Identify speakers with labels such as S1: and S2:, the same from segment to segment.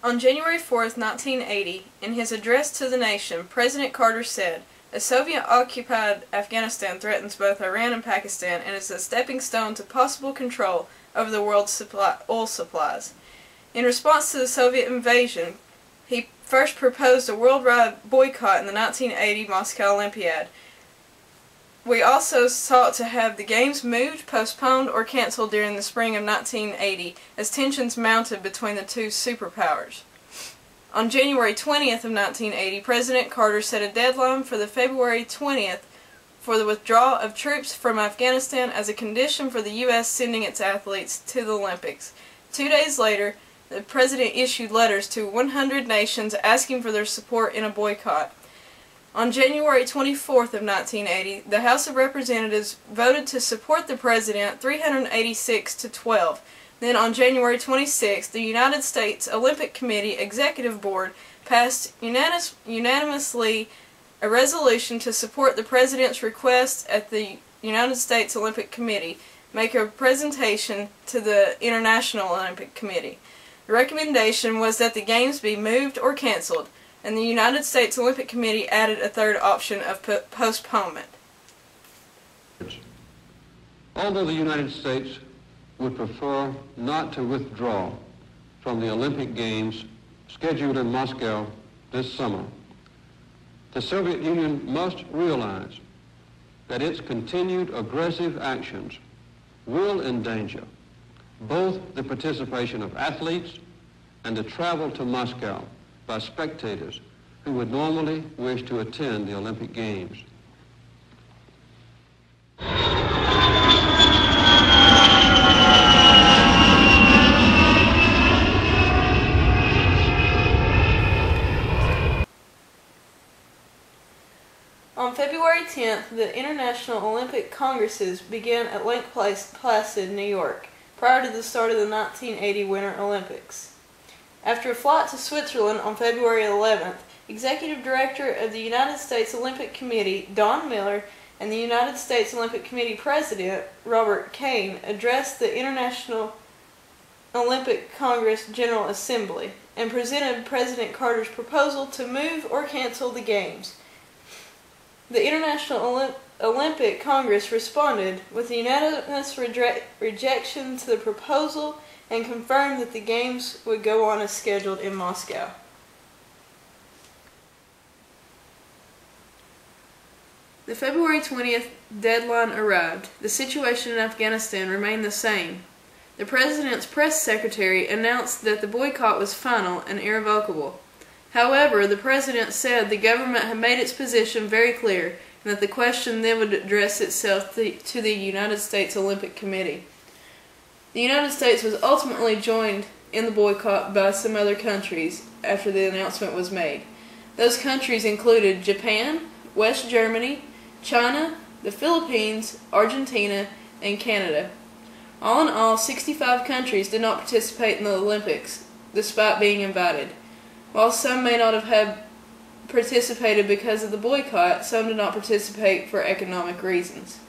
S1: On January 4, 1980, in his address to the nation, President Carter said, "A Soviet-occupied Afghanistan threatens both Iran and Pakistan and is a stepping stone to possible control over the world's oil supplies." In response to the Soviet invasion, he first proposed a worldwide boycott in the 1980 Moscow Olympiad. We also sought to have the games moved, postponed, or canceled during the spring of 1980 as tensions mounted between the two superpowers. On January 20th of 1980, President Carter set a deadline for the February 20th for the withdrawal of troops from Afghanistan as a condition for the U.S. sending its athletes to the Olympics. 2 days later, the President issued letters to 100 nations asking for their support in a boycott. On January 24th of 1980, the House of Representatives voted to support the President 386 to 12. Then on January 26th, the United States Olympic Committee Executive Board passed unanimously a resolution to support the President's request at the United States Olympic Committee make a presentation to the International Olympic Committee. The recommendation was that the Games be moved or canceled, and the United States Olympic Committee added a third option of postponement.
S2: Although the United States would prefer not to withdraw from the Olympic Games scheduled in Moscow this summer, the Soviet Union must realize that its continued aggressive actions will endanger both the participation of athletes and the travel to Moscow by spectators who would normally wish to attend the Olympic Games.
S1: On February 10th, the International Olympic Congresses began at Lake Placid, New York, prior to the start of the 1980 Winter Olympics. After a flight to Switzerland on February 11th, Executive Director of the United States Olympic Committee, Don Miller, and the United States Olympic Committee President, Robert Kane, addressed the International Olympic Congress General Assembly and presented President Carter's proposal to move or cancel the Games. The International Olympic Congress responded with a unanimous rejection to the proposal and confirmed that the Games would go on as scheduled in Moscow. The February 20th deadline arrived. The situation in Afghanistan remained the same. The President's press secretary announced that the boycott was final and irrevocable. However, the President said the government had made its position very clear and that the question then would address itself to the United States Olympic Committee. The United States was ultimately joined in the boycott by some other countries after the announcement was made. Those countries included Japan, West Germany, China, the Philippines, Argentina, and Canada. All in all, 65 countries did not participate in the Olympics, despite being invited. While some may not have participated because of the boycott, some did not participate for economic reasons.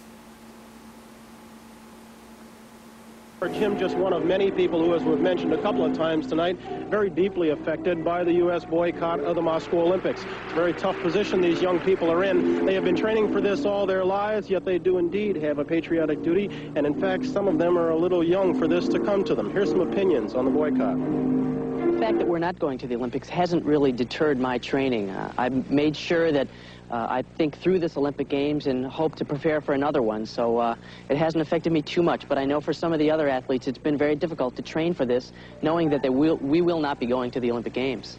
S3: Jim, just one of many people who, as we've mentioned a couple of times tonight, very deeply affected by the U.S. boycott of the Moscow Olympics. It's a very tough position these young people are in. They have been training for this all their lives, yet they do indeed have a patriotic duty, and in fact, some of them are a little young for this to come to them. Here's some opinions on the boycott.
S4: The fact that we're not going to the Olympics hasn't really deterred my training. I've made sure that I think through this Olympic Games and hope to prepare for another one, so it hasn't affected me too much. But I know for some of the other athletes it's been very difficult to train for this, knowing that we will not be going to the Olympic Games.